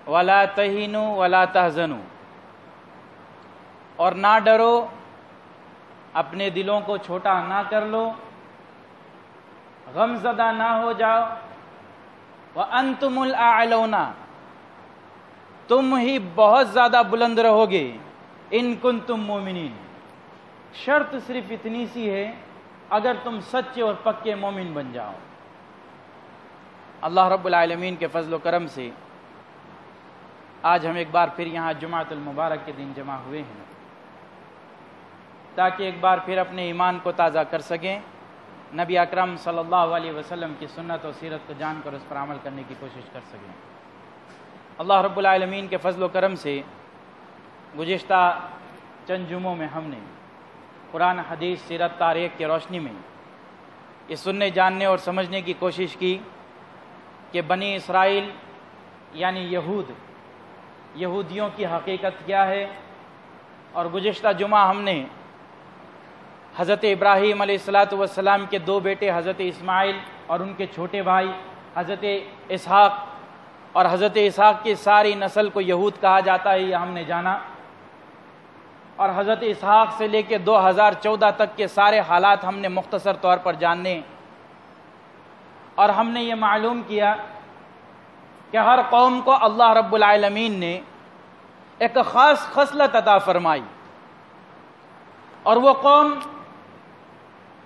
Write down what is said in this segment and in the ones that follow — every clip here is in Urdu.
ولا تہینوا ولا تحزنوا، اور نہ ڈرو، اپنے دلوں کو چھوٹا نہ کر لو، غم زدہ نہ ہو جاؤ، وانتم الاعلون، تم ہی بہت زیادہ بلند رہو گے، ان کنتم مومنین، شرط صرف اتنی سی ہے، اگر تم سچے اور پکے مومن بن جاؤ۔ اللہ رب العالمین کے فضل و کرم سے آج ہم ایک بار پھر یہاں جمعۃ المبارک کے دن جمع ہوئے ہیں، تاکہ ایک بار پھر اپنے ایمان کو تازہ کر سکیں، نبی اکرم صلی اللہ علیہ وسلم کی سنت و سیرت کو جان کر اس پر عمل کرنے کی کوشش کر سکیں۔ اللہ رب العالمین کے فضل و کرم سے گزشتہ چند جمعوں میں ہم نے قرآن حدیث سیرت تاریخ کی روشنی میں یہ سننے جاننے اور سمجھنے کی کوشش کی کہ بنی اسرائیل یعنی یہودیوں کی حقیقت کیا ہے، اور گزشتہ جمعہ ہم نے حضرت ابراہیم علیہ السلام کے دو بیٹے حضرت اسماعیل اور ان کے چھوٹے بھائی حضرت اسحاق اور حضرت اسحاق کی ساری نسل کو یہود کہا جاتا ہے، یہ ہم نے جانا، اور حضرت اسحاق سے لے کے 2014 تک کے سارے حالات ہم نے مختصر طور پر جاننے، اور ہم نے یہ معلوم کیا کہ ہر قوم کو اللہ رب العالمین نے ایک خاص خصلت عطا فرمائی، اور وہ قوم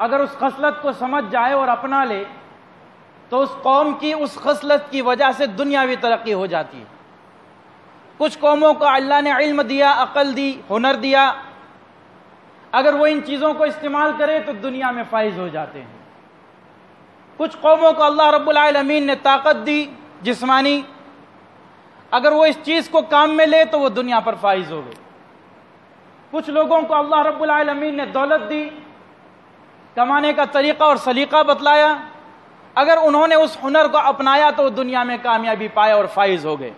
اگر اس خصلت کو سمجھ جائے اور اپنا لے تو اس قوم کی اس خصلت کی وجہ سے دنیاوی ترقی ہو جاتی ہے۔ کچھ قوموں کو اللہ نے علم دیا، عقل دی، ہنر دیا، اگر وہ ان چیزوں کو استعمال کرے تو دنیا میں فائز ہو جاتے ہیں۔ کچھ قوموں کو اللہ رب العالمین نے طاقت دی جسمانی، اگر وہ اس چیز کو کام میں لے تو وہ دنیا پر فائز ہو گئے۔ کچھ لوگوں کو اللہ رب العالمین نے دولت دی، کمانے کا طریقہ اور سلیقہ بتلایا، اگر انہوں نے اس ہنر کو اپنایا تو وہ دنیا میں کامیابی پائے اور فائز ہو گئے۔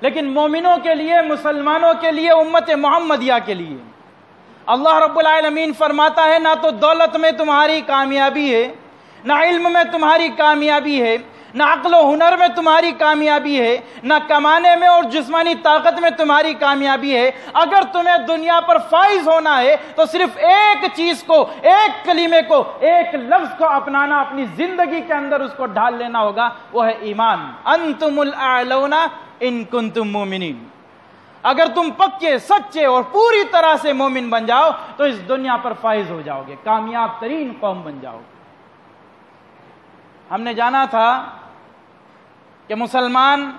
لیکن مومنوں کے لیے، مسلمانوں کے لیے، امت محمدیہ کے لیے اللہ رب العالمین فرماتا ہے نہ تو دولت میں تمہاری کامیابی ہے، نہ علم میں تمہاری کامیابی ہے، نہ عقل و ہنر میں تمہاری کامیابی ہے، نہ کمانے میں اور جسمانی طاقت میں تمہاری کامیابی ہے۔ اگر تمہیں دنیا پر فائز ہونا ہے تو صرف ایک چیز کو، ایک کلمے کو، ایک لفظ کو اپنانا، اپنی زندگی کے اندر اس کو ڈھال لینا ہوگا، وہ ہے ایمان۔ انتم الاعلون ان کنتم مومنین، اگر تم پکے، سچے اور پوری طرح سے مومن بن جاؤ تو اس دنیا پر فائز ہو جاؤ گے، کامیاب ترین قوم بن جاؤ گے۔ ہم نے جانا تھا کہ مسلمان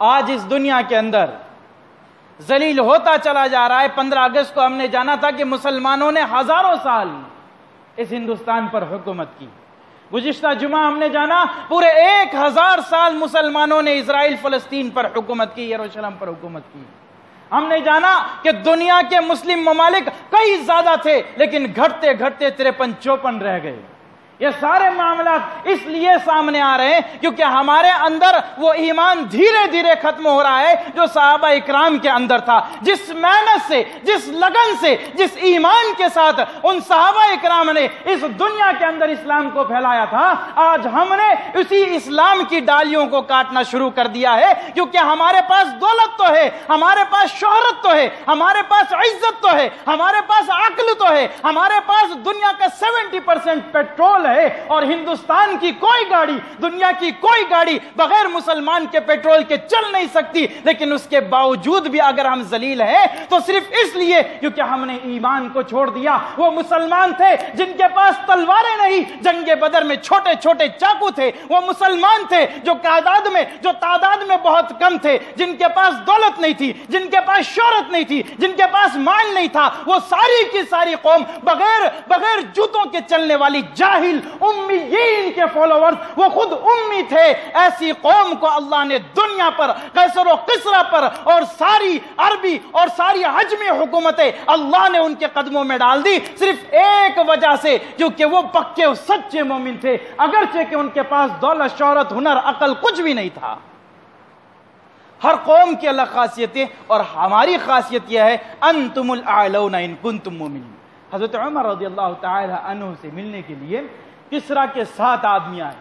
آج اس دنیا کے اندر ذلیل ہوتا چلا جا رہا ہے۔ 15 اگست کو ہم نے جانا تھا کہ مسلمانوں نے ہزاروں سال اس ہندوستان پر حکومت کی۔ گزشتہ جمعہ ہم نے جانا پورے 1000 سال مسلمانوں نے اسرائیل فلسطین پر حکومت کی، یروشلم پر حکومت کی۔ ہم نے جانا کہ دنیا کے مسلم ممالک کئی زیادہ تھے لیکن گھٹتے گھٹتے 53-54 رہ گئے۔ یہ سارے معاملات اس لیے سامنے آ رہے ہیں کیونکہ ہمارے اندر وہ ایمان دھیرے دھیرے ختم ہو رہا ہے جو صحابہ اکرام کے اندر تھا۔ جس محنت سے، جس لگن سے، جس ایمان کے ساتھ ان صحابہ اکرام نے اس دنیا کے اندر اسلام کو پھیلایا تھا، آج ہم نے اسی اسلام کی ڈالیوں کو کاٹنا شروع کر دیا ہے، کیونکہ ہمارے پاس دولت تو ہے، ہمارے پاس شہرت تو ہے، ہمارے پاس عزت تو ہے، ہمارے پاس عقل تو ہے، ہمارے پاس دنیا کا 70% پیٹرول ہے، اور ہندوستان کی کوئی گاڑی، دنیا کی کوئی گاڑی بغیر مسلمان کے پیٹرول کے چل نہیں سکتی۔ لیکن اس کے باوجود بھی اگر ہم ذلیل ہیں تو صرف اس لیے کیونکہ ہم نے ایمان کو چھوڑ دیا۔ وہ مسلمان تھے جن کے پاس تلواریں نہیں، جنگ بدر میں چھوٹے چھوٹے چاقو تھے۔ وہ مسلمان تھے جو تعداد میں بہت کم تھے، جن کے پاس دولت نہیں تھی، جن کے پاس شہرت نہیں تھی، جن کے پاس مال نہیں تھا۔ وہ ساری کی ساری قوم بغیر جوتوں کے چلنے والی جاہل امیین کے فالوورز، وہ خود امی تھے۔ ایسی قوم کو اللہ نے دنیا پر، قیصر و قسرا پر اور ساری عربی اور ساری عجمی حکومتیں اللہ نے ان کے قدموں میں ڈال دی، صرف ایک وجہ سے، کیونکہ وہ پکے اور سچے مومن تھے، اگرچہ کہ ان کے پاس دولت، شہرت، ہنر، عقل کچھ بھی نہیں تھا۔ ہر قوم کی الگ خاصیتیں، اور ہماری خاصیت یہ ہے انتم الاعلون ان کنتم مومنین۔ حضرت عمر رضی اللہ تعالی عنہ سے ملنے کے لیے کسرا کے 7 آدمی آئے۔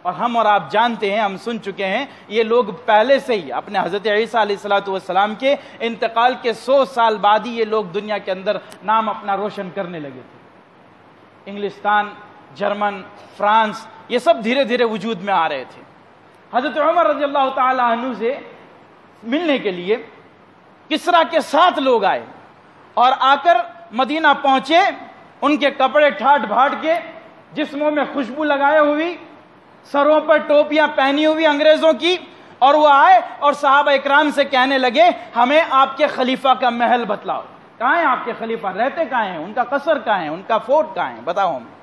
اور ہم اور آپ جانتے ہیں، ہم سن چکے ہیں، یہ لوگ پہلے سے ہی اپنے حضرت عیسیٰ علیہ السلام کے انتقال کے 100 سال بعد ہی یہ لوگ دنیا کے اندر نام اپنا روشن کرنے لگے تھے۔ انگلستان، جرمن، فرانس، یہ سب دھیرے دھیرے وجود میں آ رہے تھے۔ حضرت عمر رضی اللہ تعالی عنہ سے ملنے کے لیے کسریٰ کے 7 لوگ آئے اور آ کر مدینہ پہنچے، ان کے کپڑے ٹھاٹ بھاٹ کے، جسموں میں خوشبو لگائے ہوئی، سروں پر ٹوپیاں پہنی ہوئی انگریزوں کی، اور وہ آئے اور صحابہ اکرام سے کہنے لگے ہمیں آپ کے خلیفہ کا محل بتلاؤ، کہاں ہیں آپ کے خلیفہ، رہتے کہاں ہیں، ان کا قصر کہاں ہے، ان کا فورٹ کہاں ہے، بتاؤ ہمیں۔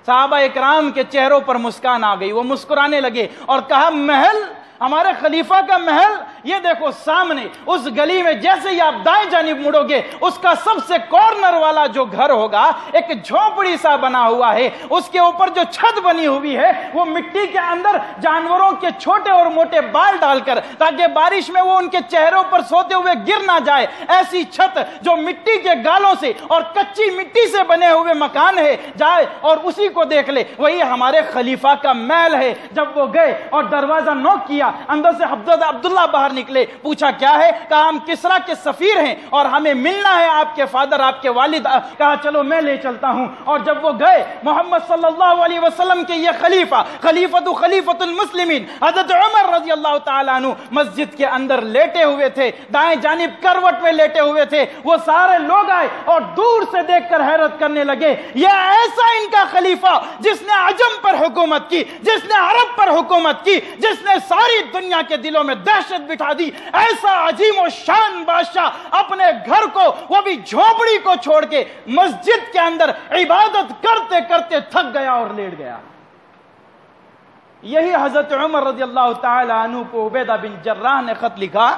صحابہ اکرام کے چہروں پر مسکان آ گئی، وہ مسکرانے لگے اور کہا محل، ہمارے خلیفہ کا محل، یہ دیکھو سامنے اس گلی میں، جیسے ہی آپ دائیں جانب مڑو گے اس کا سب سے کارنر والا جو گھر ہوگا ایک جھونپڑی سا بنا ہوا ہے، اس کے اوپر جو چھت بنی ہوئی ہے وہ مٹی کے اندر جانوروں کے چھوٹے اور موٹے بال ڈال کر، تاکہ بارش میں وہ ان کے چہروں پر سوتے ہوئے گر نہ جائے، ایسی چھت جو مٹی کے گالوں سے اور کچی مٹی سے بنے ہوئے مکان ہے، جائے اور اسی کو دیکھ لے، وہی ہمارے خلیفہ کا محل ہے۔ جب وہ گئے اور دروازہ نوک کیا، اندر سے عبداللہ باہر نکلے، پوچھا کیا ہے، کہا ہم کسریٰ کے سفیر ہیں اور ہمیں ملنا ہے آپ کے فادر، آپ کے والد۔ کہا چلو میں لے چلتا ہوں۔ اور جب وہ گئے، محمد صلی اللہ علیہ وسلم کے یہ خلیفۃ المسلمین حضرت عمر رضی اللہ تعالیٰ عنہ مسجد کے اندر لیٹے ہوئے تھے، دائیں جانب کروٹ میں لیٹے ہوئے تھے۔ وہ سارے لوگ آئے اور دور سے دیکھ کر حیرت کرنے لگے، یہ ایسا ان کا خلیفہ جس نے عجم پر حکومت کی، جس نے عرب پر حکومت کی، جس نے ساری دنیا کے دلوں میں دہشت بٹھا دی، ایسا عظیم و شان بادشاہ اپنے گھر کو، وہ بھی جھونپڑی کو چھوڑ کے مسجد کے اندر عبادت کرتے کرتے تھک گیا اور لیٹ گیا۔ یہی حضرت عمر رضی اللہ تعالی عنہ کو عبیدہ بن جراح نے خط لکھا۔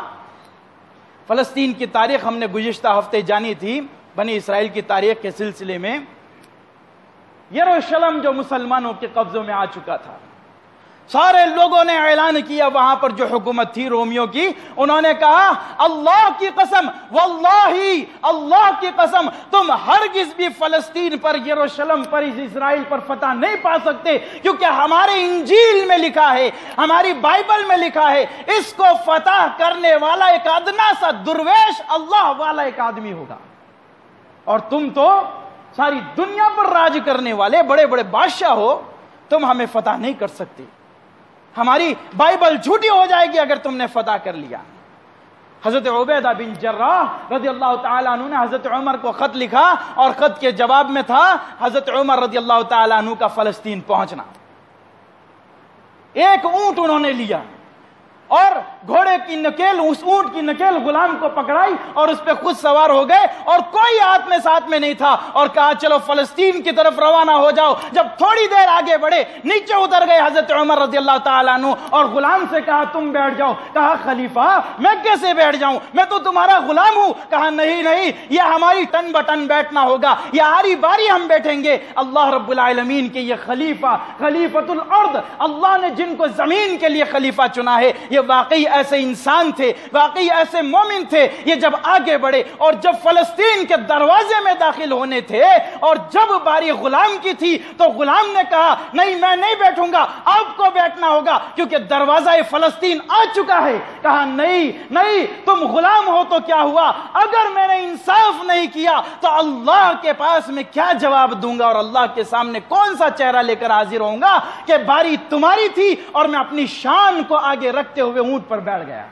فلسطین کی تاریخ ہم نے گزشتہ ہفتے جانی تھی، بنی اسرائیل کی تاریخ کے سلسلے میں۔ یروشلم جو مسلمانوں کے قبضوں میں آ چکا تھا، سارے لوگوں نے اعلان کیا، وہاں پر جو حکومت تھی رومیوں کی، انہوں نے کہا اللہ کی قسم، واللہ اللہ کی قسم، تم ہرگز بھی فلسطین پر، یروشلم پر، اسرائیل پر فتح نہیں پا سکتے، کیونکہ ہمارے انجیل میں لکھا ہے، ہماری بائبل میں لکھا ہے، اس کو فتح کرنے والا ایک ادنا سا درویش اللہ والا ایک آدمی ہوگا، اور تم تو ساری دنیا پر راج کرنے والے بڑے بڑے بادشاہ ہو، تم ہمیں فتح نہیں کر سکتے، ہماری بائبل جھوٹی ہو جائے گی اگر تم نے فتح کر لیا۔ حضرت عبیدہ بن جراح رضی اللہ تعالیٰ عنہ نے حضرت عمر کو خط لکھا، اور خط کے جواب میں تھا حضرت عمر رضی اللہ تعالیٰ عنہ کا فلسطین پہنچنا۔ ایک اونٹ انہوں نے لیا اور گھوڑے کی نکیل، اس اونٹ کی نکیل غلام کو پکڑائی اور اس پہ خود سوار ہو گئے، اور کوئی ساتھ میں نہیں تھا، اور کہا چلو فلسطین کی طرف روانہ ہو جاؤ۔ جب تھوڑی دیر آگے بڑھے، نیچے اتر گئے حضرت عمر رضی اللہ تعالیٰ عنہ، اور غلام سے کہا تم بیٹھ جاؤ۔ کہا خلیفہ میں کیسے بیٹھ جاؤں، میں تو تمہارا غلام ہوں۔ کہا نہیں نہیں، یہ ہماری ٹن بٹن بیٹھنا ہوگا، یہ ہاری باری ہم بیٹھیں گے۔ اللہ رب العالمین کے یہ خلیفۃ الارض، اللہ نے جن کو زمین کے لیے خلیفہ چنا ہے، یہ واقعی ایسے انسان تھے، واقعی ایسے مومن تھے۔ یہ جب آگے بڑھے اور جب فلسطین کے دروازے میں داخل ہونے تھے، اور جب باری غلام کی تھی، تو غلام نے کہا نہیں میں نہیں بیٹھوں گا، آپ کو بیٹھنا ہوگا، کیونکہ دروازہ فلسطین آ چکا ہے۔ کہا نہیں نہیں، تم غلام ہو تو کیا ہوا، اگر میں نے انصاف نہیں کیا تو اللہ کے پاس میں کیا جواب دوں گا، اور اللہ کے سامنے کون سا چہرہ لے کر حاضر ہوں گا کہ باری تمہاری تھی اور میں اپنی شان کو آگے رکھتے ہوئے اونٹ پر بیٹھ گیا۔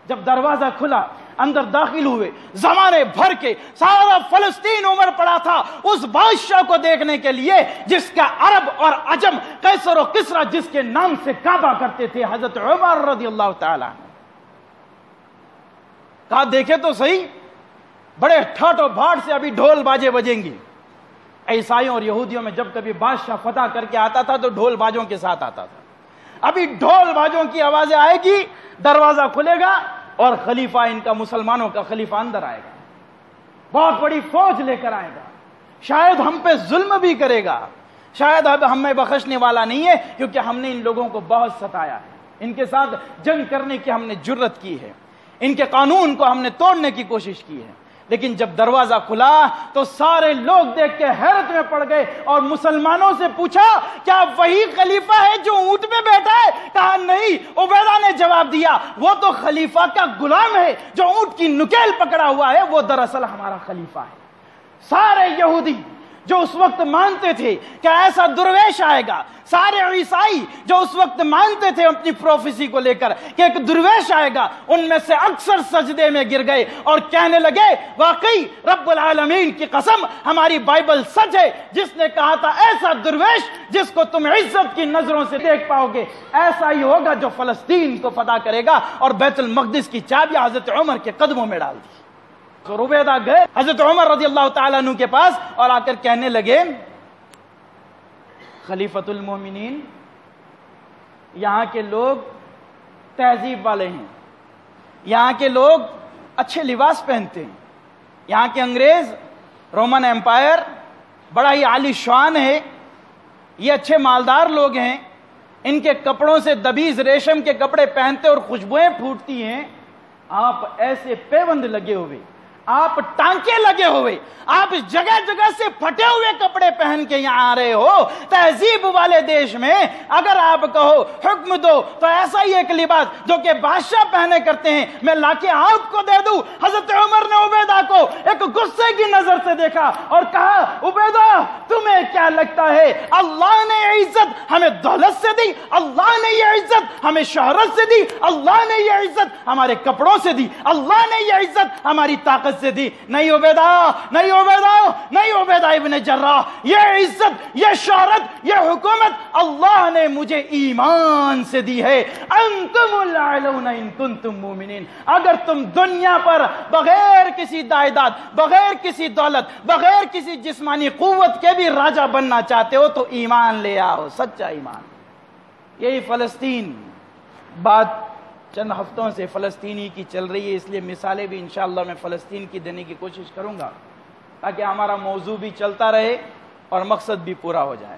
جب دروازہ کھلا، اندر داخل ہوئے، زمانے بھر کے سارا فلسطین عمر پڑا تھا اس بادشاہ کو دیکھنے کے لیے جس کا عرب اور عجم، قیصر و کسریٰ جس کے نام سے کعبہ کرتے تھے، حضرت عمر رضی اللہ تعالیٰ۔ کہا دیکھے تو صحیح، بڑے ٹھاٹ و بھاٹ سے ابھی ڈھول باجے بجیں گی۔ عیسائیوں اور یہودیوں میں جب کبھی بادشاہ فتح کر کے آتا تھا تو ڈھول باجوں کے ساتھ آتا تھا۔ ابھی ڈھول باجوں کی آوازیں آئے گی، دروازہ کھلے گا اور خلیفہ ان کا، مسلمانوں کا خلیفہ اندر آئے گا، بہت بڑی فوج لے کر آئے گا، شاید ہم پہ ظلم بھی کرے گا، شاید اب ہمیں بخشنے والا نہیں ہے، کیونکہ ہم نے ان لوگوں کو بہت ستایا ہے، ان کے ساتھ جنگ کرنے کی ہم نے جرت کی ہے، ان کے قانون کو ہم نے توڑنے کی کوشش کی ہے، لیکن جب دروازہ کھلا تو سارے لوگ دیکھ کے حیرت میں پڑ گئے اور مسلمانوں سے پوچھا کیا وہی خلیفہ ہے جو اونٹ پہ بیٹھا ہے؟ کہا نہیں۔ عبیدہ نے جواب دیا وہ تو خلیفہ کا غلام ہے جو اونٹ کی نکیل پکڑا ہوا ہے، وہ دراصل ہمارا خلیفہ ہے۔ سارے یہودی جو اس وقت مانتے تھے کہ ایسا درویش آئے گا، سارے عیسائی جو اس وقت مانتے تھے اپنی پروفیسی کو لے کر کہ ایک درویش آئے گا، ان میں سے اکثر سجدے میں گر گئے اور کہنے لگے واقعی رب العالمین کی قسم ہماری بائبل سچ ہے، جس نے کہا تھا ایسا درویش جس کو تم عزت کی نظروں سے دیکھ پاؤ گے ایسا ہی ہوگا جو فلسطین کو فتح کرے گا، اور بیت المقدس کی چابیاں حضرت عمر کے قدموں میں ڈال دی۔ تو عبیدہ گئے حضرت عمر رضی اللہ تعالیٰ عنہ کے پاس اور آ کر کہنے لگے خلیفۃ المومنین، یہاں کے لوگ تہذیب والے ہیں، یہاں کے لوگ اچھے لباس پہنتے ہیں، یہاں کے انگریز رومن ایمپائر بڑا ہی عالی شان ہے، یہ اچھے مالدار لوگ ہیں، ان کے کپڑوں سے دبیز ریشم کے کپڑے پہنتے اور خوشبوئیں پھوٹتی ہیں، آپ ایسے پیوند لگے ہوئے، آپ ٹانکے لگے ہوئے، آپ جگہ جگہ سے پھٹے ہوئے کپڑے پہن کے یہاں آ رہے ہو، تہذیب والے دیش میں اگر آپ کہو حکم دو تو ایسا ہی ایک لباس جو کہ بادشاہ پہنے کرتے ہیں میں لا کے آپ کو دے دوں۔ حضرت عمر نے عبیدہ کو ایک غصے کی نظر سے دیکھا اور کہا عبیدہ تمہیں کیا لگتا ہے اللہ نے یہ عزت ہمیں دولت سے دی، اللہ نے یہ عزت ہمیں شہرت سے دی، اللہ نے یہ عزت ہمارے کپڑوں سے دی، اللہ نے یہ عزت ہماری طاقت سے دی؟ نہیں عبیدہ، نہیں عبیدہ، نہیں عبیدہ ابن جراح، یہ عزت، یہ شہرت، یہ حکومت اللہ نے مجھے ایمان سے دی ہے۔ انتم الاعلون ان کنتم مومنین، اگر تم دنیا پر بغیر کسی دائداد، بغیر کسی دولت، بغیر کسی جسمانی قوت کے بھی راجہ بننا چاہتے ہو تو ایمان لے آؤ، سچا ایمان۔ یہی فلسطین بات چند ہفتوں سے فلسطینی کی چل رہی ہے، اس لیے مثالیں بھی انشاءاللہ میں فلسطین کی دینے کی کوشش کروں گا تاکہ ہمارا موضوع بھی چلتا رہے اور مقصد بھی پورا ہو جائے۔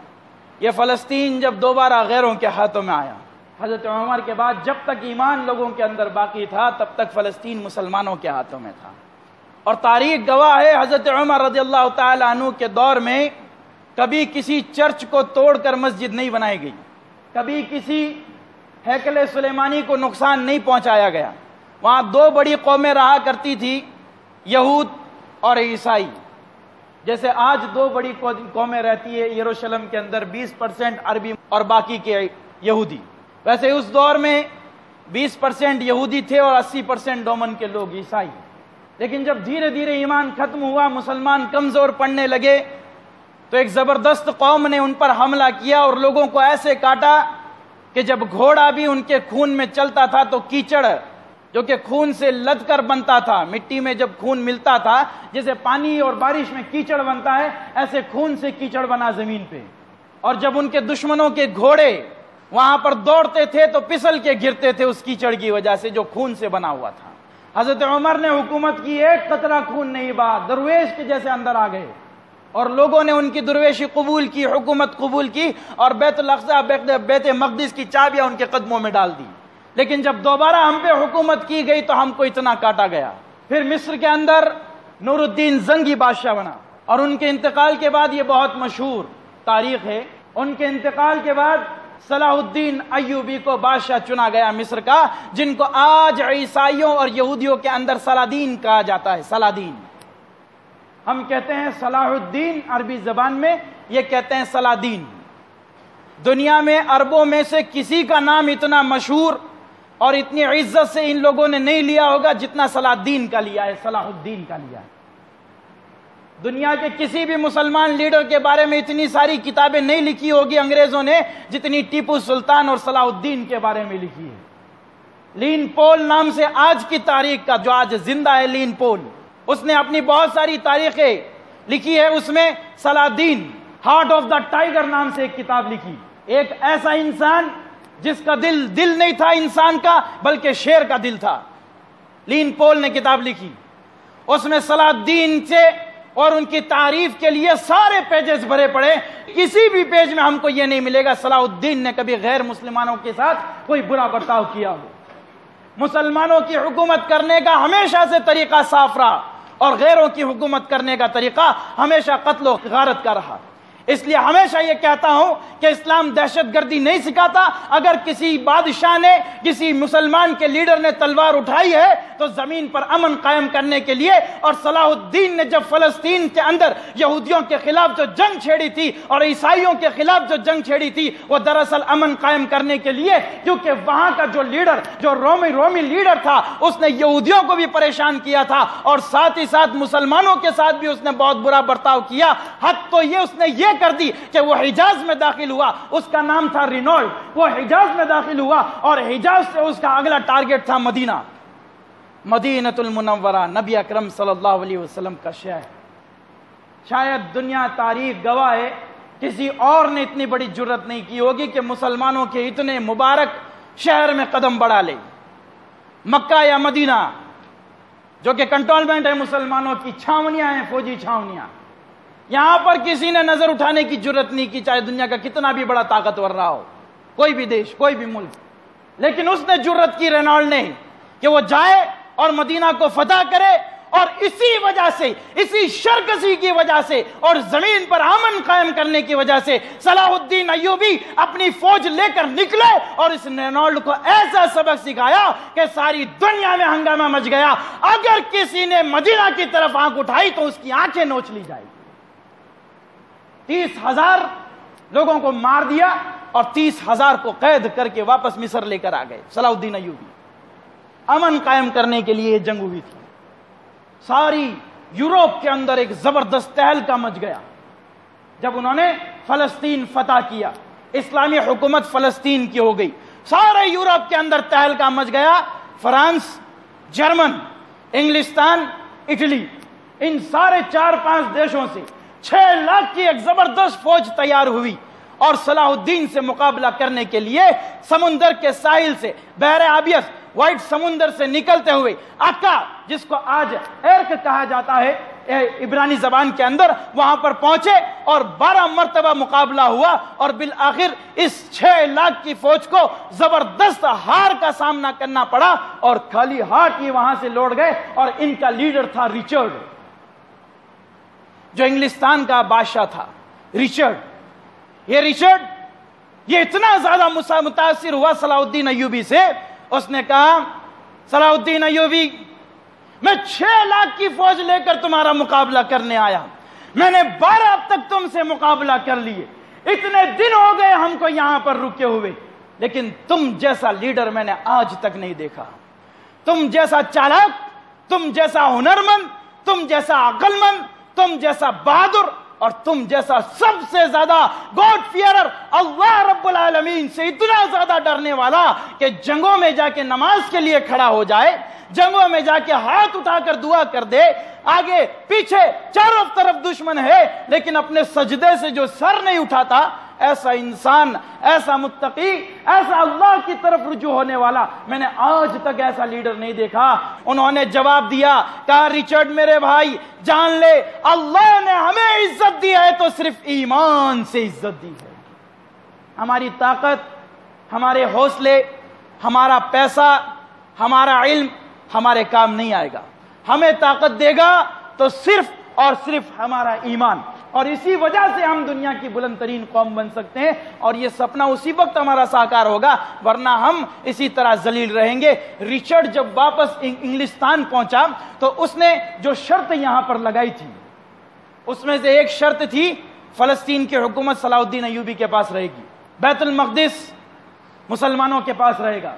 یہ فلسطین جب دوبارہ غیروں کے ہاتھوں میں آیا، حضرت عمر کے بعد جب تک ایمان لوگوں کے اندر باقی تھا تب تک فلسطین مسلمانوں کے ہاتھوں میں تھا، اور تاریخ گواہ ہے حضرت عمر رضی اللہ تعالی عنہ کے دور میں کبھی کسی چرچ کو توڑ کر مسجد نہیں بنائی گئی، کبھی کسی ہیکل سلیمانی کو نقصان نہیں پہنچایا گیا۔ وہاں دو بڑی قومیں رہا کرتی تھی، یہود اور عیسائی۔ جیسے آج دو بڑی قومیں رہتی ہے یروشلم کے اندر، 20% عربی اور باقی کے یہودی، ویسے اس دور میں 20% یہودی تھے اور 80% ڈومن کے لوگ عیسائی۔ لیکن جب دھیرے دھیرے ایمان ختم ہوا، مسلمان کمزور پڑنے لگے، تو ایک زبردست قوم نے ان پر حملہ کیا اور لوگوں کو ایسے کاٹا کہ جب گھوڑا بھی ان کے خون میں چلتا تھا تو کیچڑ جو کہ خون سے لد کر بنتا تھا، مٹی میں جب خون ملتا تھا جیسے پانی اور بارش میں کیچڑ بنتا ہے، ایسے خون سے کیچڑ بنا زمین پہ، اور جب ان کے دشمنوں کے گھوڑے وہاں پر دوڑتے تھے تو پسل کے گرتے تھے اس کیچڑ کی وجہ سے جو خون سے بنا ہوا تھا۔ حضرت عمر نے حکومت کی، ایک قطرہ خون نہیں بہا، درویش کے جیسے اندر آ گئے اور لوگوں نے ان کی درویشی قبول کی، حکومت قبول کی، اور بیت الاقصی بیت مقدس کی چابیاں ان کے قدموں میں ڈال دی۔ لیکن جب دوبارہ ہم پہ حکومت کی گئی تو ہم کو اتنا کاٹا گیا۔ پھر مصر کے اندر نور الدین زنگی بادشاہ بنا، اور ان کے انتقال کے بعد، یہ بہت مشہور تاریخ ہے، ان کے انتقال کے بعد صلاح الدین ایوبی کو بادشاہ چنا گیا مصر کا، جن کو آج عیسائیوں اور یہودیوں کے اندر سلادین کہا جاتا ہے۔ سلادین ہم کہتے ہیں صلاح الدین عربی زبان میں، یہ کہتے ہیں سلادین۔ دنیا میں عربوں میں سے کسی کا نام اتنا مشہور اور اتنی عزت سے ان لوگوں نے نہیں لیا ہوگا جتنا صلاح الدین کا لیا ہے، صلاح الدین کا لیا ہے۔ دنیا کے کسی بھی مسلمان لیڈر کے بارے میں اتنی ساری کتابیں نہیں لکھی ہوگی انگریزوں نے جتنی ٹیپو سلطان اور صلاح الدین کے بارے میں لکھی ہے۔ لین پول نام سے آج کی تاریخ کا جو آج زندہ ہے، لین پول، اس نے اپنی بہت ساری تاریخیں لکھی ہے، اس میں صلاح الدین ہارٹ آف دا ٹائیگر نام سے ایک کتاب لکھی، ایک ایسا انسان جس کا دل نہیں تھا انسان کا بلکہ شیر کا دل تھا۔ لین پول نے کتاب لکھی، اس میں صلاح الدین سے اور ان کی تعریف کے لیے سارے پیجز بھرے پڑے، کسی بھی پیج میں ہم کو یہ نہیں ملے گا صلاح الدین نے کبھی غیر مسلمانوں کے ساتھ کوئی برا برتاؤ کیا ہو۔ مسلمانوں کی حکومت کرنے کا ہمیشہ سے طریقہ صاف رہا، اور غیروں کی حکومت کرنے کا طریقہ ہمیشہ قتل و غارت کا رہا۔ اس لیے ہمیشہ یہ کہتا ہوں کہ اسلام دہشت گردی نہیں سکھاتا۔ اگر کسی بادشاہ نے، کسی مسلمان کے لیڈر نے تلوار اٹھائی ہے تو زمین پر امن قائم کرنے کے لیے، اور صلاح الدین نے جب فلسطین کے اندر یہودیوں کے خلاف جو جنگ چھیڑی تھی اور عیسائیوں کے خلاف جو جنگ چھیڑی تھی، وہ دراصل امن قائم کرنے کے لیے، کیونکہ وہاں کا جو لیڈر، جو رومی لیڈر تھا، اس نے یہودیوں کو بھی پریشان کیا تھا اور ساتھ ہی ساتھ مسلمانوں کے ساتھ بھی اس نے بہت برا برتاؤ کیا۔ حد تو یہ اس نے یہ کر دی کہ وہ حجاز میں داخل ہوا، اس کا نام تھا رینولڈ، وہ حجاز میں داخل ہوا اور حجاز سے اس کا اگلا ٹارگٹ تھا مدینہ، مدینہ المنورہ، نبی اکرم صلی اللہ علیہ وسلم کا شہر۔ شاید دنیا تاریخ گواہ ہے کسی اور نے اتنی بڑی جرت نہیں کی ہوگی کہ مسلمانوں کے اتنے مبارک شہر میں قدم بڑھا لے۔ مکہ یا مدینہ جو کہ کنٹونمنٹ ہے مسلمانوں کی، چھاونیاں ہیں، فوجی چھاونیاں، یہاں پر کسی نے نظر اٹھانے کی جرت نہیں کی، چاہے دنیا کا کتنا بھی بڑا طاقتور رہا ہو، کوئی بھی دیش، کوئی بھی ملک۔ لیکن اس نے جرت کی، رینالڈ نے، کہ وہ جائے اور مدینہ کو فتح کرے، اور اسی وجہ سے، اسی شرکسی کی وجہ سے اور زمین پر امن قائم کرنے کی وجہ سے صلاح الدین ایوبی اپنی فوج لے کر نکلے اور اس رینالڈ کو ایسا سبق سکھایا کہ ساری دنیا میں ہنگامہ مچ گیا۔ اگر کسی نے مدینہ کی طرف آنکھ اٹھائی تو اس کی آنکھیں نوچ لی جائے گی۔ 30,000 لوگوں کو مار دیا اور 30,000 کو قید کر کے واپس مصر لے کر آ گئے صلاح الدین ایوبی۔ امن قائم کرنے کے لیے یہ جنگ ہوئی تھی۔ ساری یورپ کے اندر ایک زبردست تہلکہ مچ گیا جب انہوں نے فلسطین فتح کیا، اسلامی حکومت فلسطین کی ہو گئی۔ سارے یورپ کے اندر تہلکہ مچ گیا۔ فرانس، جرمن، انگلستان، اٹلی، ان سارے 4-5 دیشوں سے 6 لاکھ کی ایک زبردست فوج تیار ہوئی اور صلاح الدین سے مقابلہ کرنے کے لیے سمندر کے ساحل سے، بحر ابیض، وائٹ سمندر سے نکلتے ہوئے عکا، جس کو آج ایرک کہا جاتا ہے عبرانی زبان کے اندر، وہاں پر پہنچے اور 12 مرتبہ مقابلہ ہوا اور بالآخر اس 6 لاکھ کی فوج کو زبردست ہار کا سامنا کرنا پڑا اور خالی ہاتھ ہی وہاں سے لوٹ گئے۔ اور ان کا لیڈر تھا رچرڈ، جو انگلستان کا بادشاہ تھا، رچرڈ۔ یہ رچرڈ یہ اتنا زیادہ متاثر ہوا صلاح الدین ایوبی سے، اس نے کہا صلاح الدین ایوبی، میں 6 لاکھ کی فوج لے کر تمہارا مقابلہ کرنے آیا، میں نے 12 اب تک تم سے مقابلہ کر لیے، اتنے دن ہو گئے ہم کو یہاں پر رکے ہوئے، لیکن تم جیسا لیڈر میں نے آج تک نہیں دیکھا، تم جیسا چالاک، تم جیسا ہنرمند، تم جیسا عقل مند، تم جیسا بہادر، اور تم جیسا سب سے زیادہ گاڈ فیئرر، اللہ رب العالمین سے اتنا زیادہ ڈرنے والا کہ جنگوں میں جا کے نماز کے لیے کھڑا ہو جائے، جنگوں میں جا کے ہاتھ اٹھا کر دعا کر دے، آگے پیچھے چاروں طرف دشمن ہے لیکن اپنے سجدے سے جو سر نہیں اٹھاتا، ایسا انسان، ایسا متقی، ایسا اللہ کی طرف رجوع ہونے والا میں نے آج تک ایسا لیڈر نہیں دیکھا۔ انہوں نے جواب دیا، کہا رچرڈ میرے بھائی جان لے، اللہ نے ہمیں عزت دی ہے تو صرف ایمان سے عزت دی ہے۔ ہماری طاقت، ہمارے حوصلے، ہمارا پیسہ، ہمارا علم ہمارے کام نہیں آئے گا۔ ہمیں طاقت دے گا تو صرف اور صرف ہمارا ایمان، اور اسی وجہ سے ہم دنیا کی بلند ترین قوم بن سکتے ہیں، اور یہ سپنا اسی وقت ہمارا ساکار ہوگا، ورنہ ہم اسی طرح ذلیل رہیں گے۔ رچرڈ جب واپس انگلستان پہنچا تو اس نے جو شرط یہاں پر لگائی تھی، اس میں سے ایک شرط تھی فلسطین کی حکومت صلاح الدین ایوبی کے پاس رہے گی، بیت المقدس مسلمانوں کے پاس رہے گا،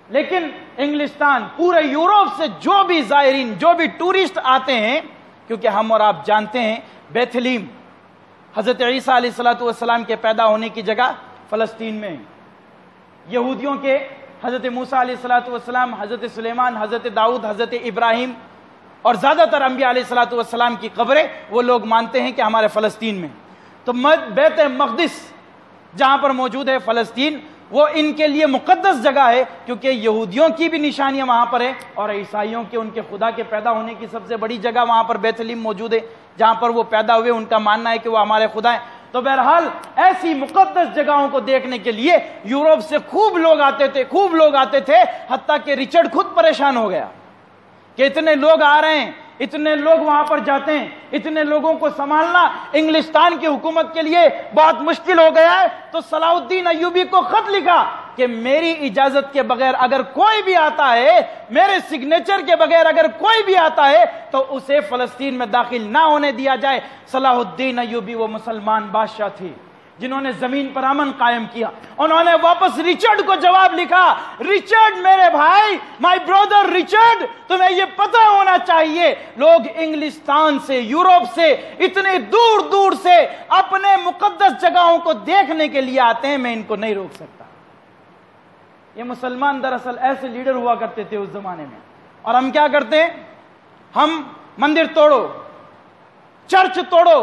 لیکن انگلستان، پورے یورپ سے جو بھی زائرین، جو بھی ٹورسٹ آتے ہیں، کیونکہ ہم اور آپ جانتے ہیں بیتھلیم حضرت عیسیٰ علیہ السلام کے پیدا ہونے کی جگہ فلسطین میں، یہودیوں کے حضرت موسیٰ علیہ السلام، حضرت سلیمان، حضرت داؤد، حضرت ابراہیم اور زیادہ تر انبیاء علیہ السلام کی قبریں وہ لوگ مانتے ہیں کہ ہمارے فلسطین میں۔ تو بیت مقدس جہاں پر موجود ہے فلسطین، وہ ان کے لیے مقدس جگہ ہے، کیونکہ یہودیوں کی بھی نشانیاں وہاں پر ہیں اور عیسائیوں کے، ان کے خدا کے پیدا ہونے کی سب سے بڑی جگہ وہاں پر بیتھلیم موجود ہے، جہاں پر وہ پیدا ہوئے، ان کا ماننا ہے کہ وہ ہمارے خدا ہیں۔ تو بہرحال ایسی مقدس جگہوں کو دیکھنے کے لیے یورپ سے خوب لوگ آتے تھے، حتیٰ کہ رچرڈ خود پریشان ہو گیا کہ اتنے لوگ آ رہے ہیں، اتنے لوگ وہاں پر جاتے ہیں، اتنے لوگوں کو سنبھالنا انگلستان کی حکومت کے لیے بہت مشکل ہو گیا ہے، تو صلاح الدین ایوبی کو خط لکھا کہ میری اجازت کے بغیر اگر کوئی بھی آتا ہے، میرے سگنیچر کے بغیر اگر کوئی بھی آتا ہے تو اسے فلسطین میں داخل نہ ہونے دیا جائے۔ صلاح الدین ایوبی وہ مسلمان بادشاہ تھے جنہوں نے زمین پر امن قائم کیا۔ انہوں نے واپس ریچرڈ کو جواب لکھا، ریچرڈ میرے بھائی، مائی برادر ریچرڈ، تمہیں یہ پتہ ہونا چاہیے لوگ انگلستان سے، یورپ سے، اتنے دور دور سے اپنے مقدس جگہوں کو دیکھنے کے لیے آتے ہیں، میں ان کو نہیں روک سکتا۔ یہ مسلمان دراصل ایسے لیڈر ہوا کرتے تھے اس زمانے میں، اور ہم کیا کرتے ہیں؟ ہم مندر توڑو، چرچ توڑو،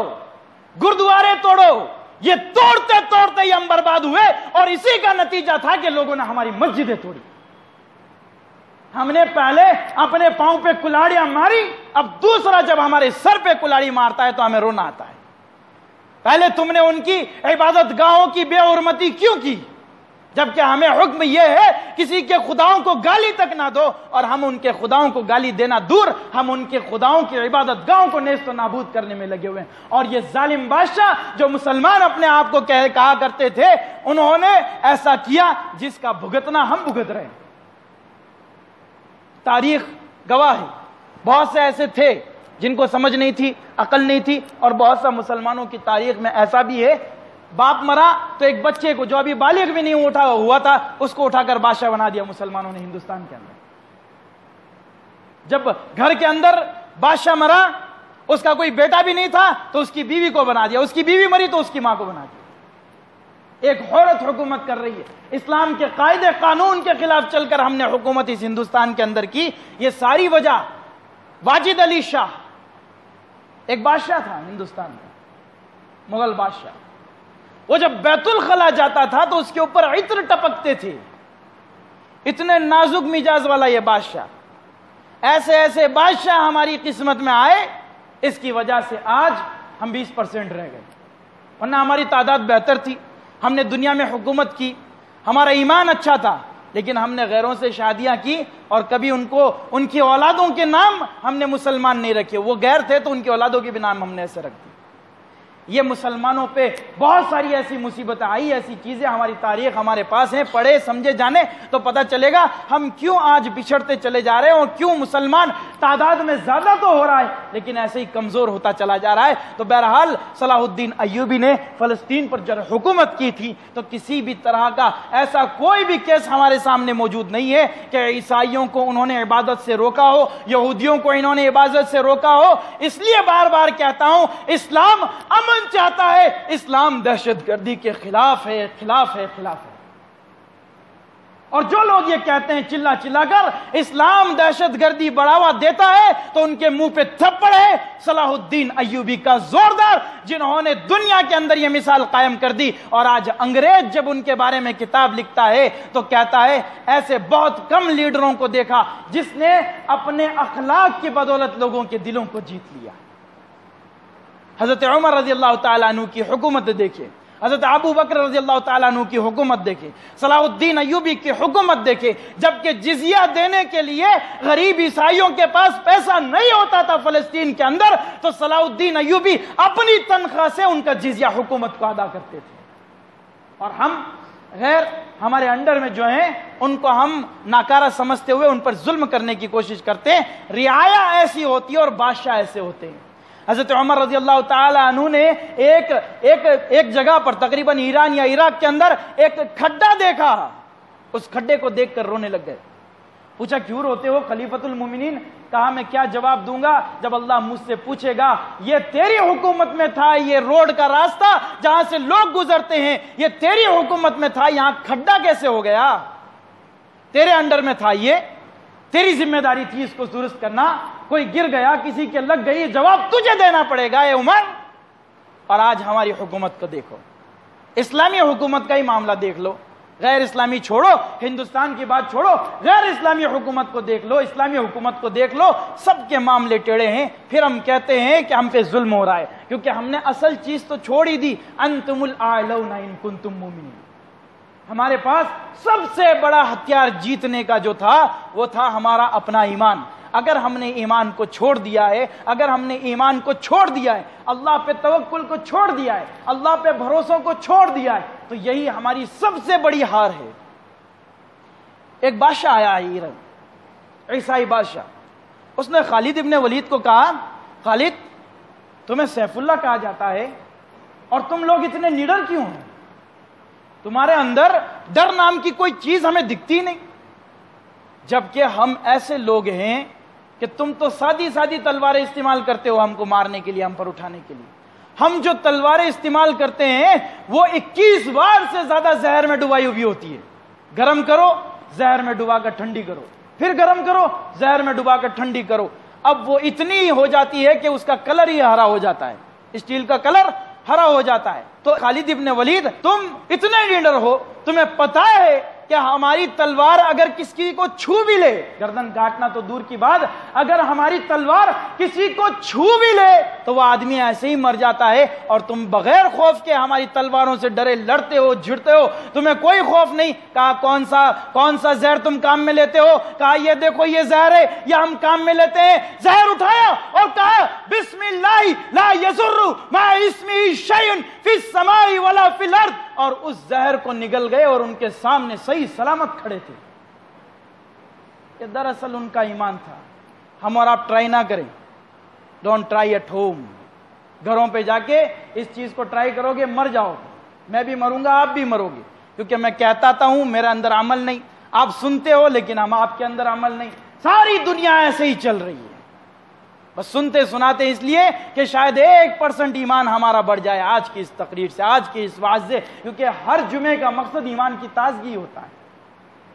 گردوارے توڑو، یہ توڑتے توڑتے ہی ہم برباد ہوئے، اور اسی کا نتیجہ تھا کہ لوگوں نے ہماری مسجدیں توڑی۔ ہم نے پہلے اپنے پاؤں پہ کلاڑیاں ماری، اب دوسرا جب ہمارے سر پہ کلاڑی مارتا ہے تو ہمیں رونا آتا ہے۔ پہلے تم نے ان کی عبادت گاہوں کی بے حرمتی کیوں کی، جبکہ ہمیں حکم یہ ہے کسی کے خداؤں کو گالی تک نہ دو، اور ہم ان کے خداؤں کو گالی دینا دور، ہم ان کے خداؤں کی عبادت گاہوں کو نیست و نابود کرنے میں لگے ہوئے ہیں۔ اور یہ ظالم بادشاہ جو مسلمان اپنے آپ کو کہا کرتے تھے، انہوں نے ایسا کیا جس کا بھگتنا ہم بھگت رہے ہیں۔ تاریخ گواہ ہے، بہت سے ایسے تھے جن کو سمجھ نہیں تھی، عقل نہیں تھی، اور بہت سا مسلمانوں کی تاریخ میں ایسا بھی ہے، باپ مرا تو ایک بچے کو جو ابھی بالغ بھی نہیں ہوا تھا اس کو اٹھا کر بادشاہ بنا دیا مسلمانوں نے ہندوستان کے اندر۔ جب گھر کے اندر بادشاہ مرا، اس کا کوئی بیٹا بھی نہیں تھا تو اس کی بیوی کو بنا دیا، اس کی بیوی مری تو اس کی ماں کو بنا دیا۔ ایک عورت حکومت کر رہی ہے، اسلام کے قاعدے قانون کے خلاف چل کر ہم نے حکومت اس ہندوستان کے اندر کی۔ یہ ساری وجہ واجد علی شاہ، ایک بادشاہ تھا ہندوستان کا، مغل بادشاہ، وہ جب بیت الخلا جاتا تھا تو اس کے اوپر عطر ٹپکتے تھے، اتنے نازک مزاج والا یہ بادشاہ۔ ایسے ایسے بادشاہ ہماری قسمت میں آئے، اس کی وجہ سے آج ہم 20% رہ گئے، ورنہ ہماری تعداد بہتر تھی، ہم نے دنیا میں حکومت کی، ہمارا ایمان اچھا تھا، لیکن ہم نے غیروں سے شادیاں کی اور کبھی ان کی اولادوں کے نام ہم نے مسلمان نہیں رکھے، وہ غیر تھے تو ان کی اولادوں کے بھی نام ہم نے ایسے رکھ دیے۔ یہ مسلمانوں پہ بہت ساری ایسی مصیبتیں آئی، ایسی چیزیں ہماری تاریخ ہمارے پاس ہیں، پڑھے سمجھے جانے تو پتہ چلے گا ہم کیوں آج بچھڑتے چلے جا رہے ہیں، اور کیوں مسلمان تعداد میں زیادہ تو ہو رہا ہے لیکن ایسے ہی کمزور ہوتا چلا جا رہا ہے۔ تو بہرحال صلاح الدین ایوبی نے فلسطین پر جب حکومت کی تھی تو کسی بھی طرح کا ایسا کوئی بھی کیس ہمارے سامنے موجود نہیں ہے کہ عیسائیوں کو انہوں نے عبادت سے روکا ہو، یہودیوں کو انہوں نے عبادت سے روکا ہو۔ اس لیے بار بار کہتا ہوں، اسلام امن چاہتا ہے، اسلام دہشت گردی کے خلاف ہے، خلاف ہے، خلاف ہے۔ اور جو لوگ یہ کہتے ہیں چلا چلا کر اسلام دہشت گردی بڑھاوا دیتا ہے تو ان کے منہ پہ تھپڑ ہے صلاح الدین ایوبی کا زوردار، جنہوں نے دنیا کے اندر یہ مثال قائم کر دی۔ اور آج انگریز جب ان کے بارے میں کتاب لکھتا ہے تو کہتا ہے ایسے بہت کم لیڈروں کو دیکھا جس نے اپنے اخلاق کی بدولت لوگوں کے دلوں کو جیت لیا۔ حضرت عمر رضی اللہ تعالیٰ عنہ کی حکومت دیکھیں، حضرت ابو بکر رضی اللہ تعالیٰ عنہ کی حکومت دیکھیں، صلاح الدین ایوبی کی حکومت دیکھیں، جبکہ جزیہ دینے کے لیے غریب عیسائیوں کے پاس پیسہ نہیں ہوتا تھا فلسطین کے اندر، تو صلاح الدین ایوبی اپنی تنخواہ سے ان کا جزیہ حکومت کو ادا کرتے تھے۔ اور ہم غیر ہمارے انڈر میں جو ہیں ان کو ہم ناکارہ سمجھتے ہوئے ان پر ظلم کرنے کی کوشش کرتے ہیں۔ رعایا ایسی ہوتی ہے اور بادشاہ ایسے ہوتے ہیں۔ حضرت عمر رضی اللہ تعالی عنہ نے ایک جگہ پر تقریباً ایران یا عراق کے اندر ایک کھڈا دیکھا، اس کھڈے کو دیکھ کر رونے لگ گئے۔ پوچھا کیوں روتے ہو خلیفۃ المومنین؟ کہا میں کیا جواب دوں گا جب اللہ مجھ سے پوچھے گا یہ تیری حکومت میں تھا، یہ روڈ کا راستہ جہاں سے لوگ گزرتے ہیں یہ تیری حکومت میں تھا، یہاں کھڈا کیسے ہو گیا؟ تیرے انڈر میں تھا، یہ تیری ذمہ داری تھی اس کو درست کرنا، کوئی گر گیا کسی کے لگ گئی، جواب تجھے دینا پڑے گا اے عمر۔ اور آج ہماری حکومت کو دیکھو، اسلامی حکومت کا ہی معاملہ دیکھ لو، غیر اسلامی چھوڑو، ہندوستان کی بات چھوڑو، غیر اسلامی حکومت کو دیکھ لو، اسلامی حکومت کو دیکھ لو، سب کے معاملے ٹیڑے ہیں۔ پھر ہم کہتے ہیں کہ ہم پہ ظلم ہو رہا ہے کیونکہ ہم نے اصل چیز تو چھوڑ ہی دی، انتم الاعلون ان کنتم مومنین۔ ہمارے پاس سب سے بڑا ہتھیار جیتنے کا جو تھا وہ تھا ہمارا اپنا ایمان۔ اگر ہم نے ایمان کو چھوڑ دیا ہے، اگر ہم نے ایمان کو چھوڑ دیا ہے، اللہ پہ توکل کو چھوڑ دیا ہے، اللہ پہ بھروسوں کو چھوڑ دیا ہے، تو یہی ہماری سب سے بڑی ہار ہے۔ ایک بادشاہ آیا ایران، عیسائی بادشاہ، اس نے خالد ابن ولید کو کہا، خالد تمہیں سیف اللہ کہا جاتا ہے اور تم لوگ اتنے نڈر کیوں ہیں؟ تمہارے اندر ڈر نام کی کوئی چیز ہمیں دکھتی نہیں، جبکہ ہم ایسے لوگ ہیں کہ تم تو سادی سادی تلواریں استعمال کرتے ہو ہم کو مارنے کے لیے، ہم پر اٹھانے کے لیے۔ ہم جو تلواریں استعمال کرتے ہیں وہ 21 بار سے زیادہ زہر میں ڈبائی ہوئی ہوتی ہے۔ گرم کرو، زہر میں ڈبا کر ٹھنڈی کرو، پھر گرم کرو، زہر میں ڈبا کر ٹھنڈی کرو، اب وہ اتنی ہو جاتی ہے کہ اس کا کلر ہی ہرا ہو جاتا ہے، اسٹیل کا کلر ہرا ہو جاتا ہے۔ تو خالد ابن ولید تم اتنے لیڈر ہو، تمہیں پتا ہے کہ ہماری تلوار اگر کسی کو چھو بھی لے، گردن کاٹنا تو دور کی بات، اگر ہماری تلوار کسی کو چھو بھی لے تو وہ آدمی ایسے ہی مر جاتا ہے، اور تم بغیر خوف کے ہماری تلواروں سے ڈرے لڑتے ہو، جھڑتے ہو، تمہیں کوئی خوف نہیں۔ کہا کون سا زہر تم کام میں لیتے ہو؟ کہا یہ دیکھو یہ زہر ہے، یہ ہم کام میں لیتے ہیں۔ زہر اٹھایا اور کہا بسم اللہ لا یضر مع اسمہ شیء فی السماء ولا فی الارض، اور اس زہر کو نگل گئے اور ان کے سامنے صحیح سلامت کھڑے تھے۔ یہ دراصل ان کا ایمان تھا۔ ہم اور آپ ٹرائی نہ کریں، ڈونٹ ٹرائی ایٹ ہوم۔ گھروں پہ جا کے اس چیز کو ٹرائی کرو گے مر جاؤ گے، میں بھی مروں گا، آپ بھی مرو گے، کیونکہ میں کہتا ہوں میرے اندر عمل نہیں، آپ سنتے ہو لیکن ہم آپ کے اندر عمل نہیں۔ ساری دنیا ایسے ہی چل رہی ہے، بس سنتے سناتے اس لیے کہ شاید 1% ایمان ہمارا بڑھ جائے آج کی اس تقریر سے، آج کی اس واعظ سے، کیونکہ ہر جمعے کا مقصد ایمان کی تازگی ہوتا ہے۔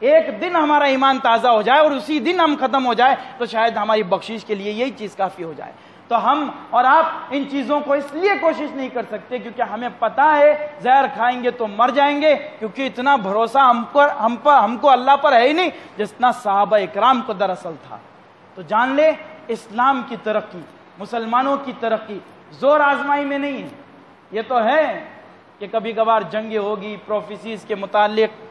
ایک دن ہمارا ایمان تازہ ہو جائے اور اسی دن ہم ختم ہو جائے تو شاید ہماری بخشش کے لیے یہی چیز کافی ہو جائے۔ تو ہم اور آپ ان چیزوں کو اس لیے کوشش نہیں کر سکتے کیونکہ ہمیں پتا ہے زہر کھائیں گے تو مر جائیں گے، کیونکہ اتنا بھروسہ ہم کو اللہ پر ہے ہی نہیں جتنا صحابہ اکرام کو دراصل تھا۔ تو جان لے اسلام کی ترقی، مسلمانوں کی ترقی زور آزمائی میں نہیں ہے۔ یہ تو ہے کہ کبھی کبھار جنگیں ہوگی، پروفیسیز کے متعلق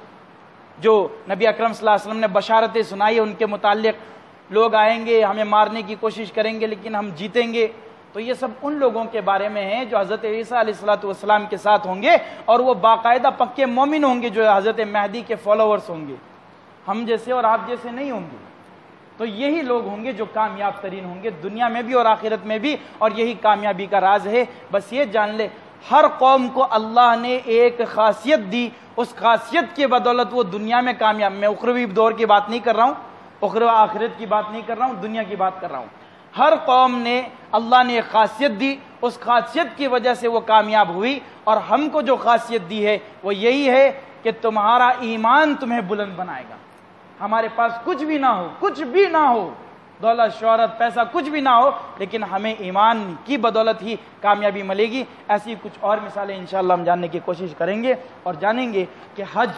جو نبی اکرم صلی اللہ علیہ وسلم نے بشارتیں سنائی ان کے متعلق لوگ آئیں گے، ہمیں مارنے کی کوشش کریں گے لیکن ہم جیتیں گے، تو یہ سب ان لوگوں کے بارے میں ہیں جو حضرت عیسیٰ علیہ السلام کے ساتھ ہوں گے، اور وہ باقاعدہ پکے مومن ہوں گے جو حضرت مہدی کے فالوورز ہوں گے، ہم جیسے اور آپ جیسے نہیں ہوں گے۔ تو یہی لوگ ہوں گے جو کامیاب ترین ہوں گے دنیا میں بھی اور آخرت میں بھی، اور یہی کامیابی کا راز ہے۔ بس یہ جان لے ہر قوم کو اللہ نے ایک خاصیت دی، اس خاصیت کی بدولت وہ دنیا میں کامیاب، میں اخروی دور کی بات نہیں کر رہا ہوں، اخروی آخرت کی بات نہیں کر رہا ہوں، دنیا کی بات کر رہا ہوں۔ ہر قوم نے اللہ نے ایک خاصیت دی، اس خاصیت کی وجہ سے وہ کامیاب ہوئی، اور ہم کو جو خاصیت دی ہے وہ یہی ہے کہ تمہارا ایمان تمہیں بلند بنائے گا۔ ہمارے پاس کچھ بھی نہ ہو، کچھ بھی نہ ہو، دولت شہرت پیسہ کچھ بھی نہ ہو، لیکن ہمیں ایمان کی بدولت ہی کامیابی ملے گی۔ ایسی کچھ اور مثالیں انشاءاللہ ہم جاننے کی کوشش کریں گے اور جانیں گے کہ حج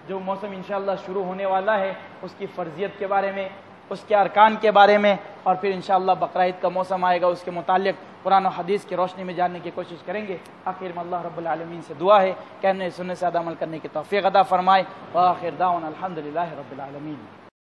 جو موسم انشاءاللہ شروع ہونے والا ہے اس کی فرضیت کے بارے میں، اس کے ارکان کے بارے میں، اور پھر انشاءاللہ بقرعید کا موسم آئے گا اس کے متعلق قرآن و حدیث کی روشنی میں جاننے کی کوشش کریں گے۔ آخر میں اللہ رب العالمین سے دعا ہے کہنے سننے سے عمل کرنے کی توفیق عطا فرمائے۔ وآخر دعوانا الحمدللہ رب العالمین۔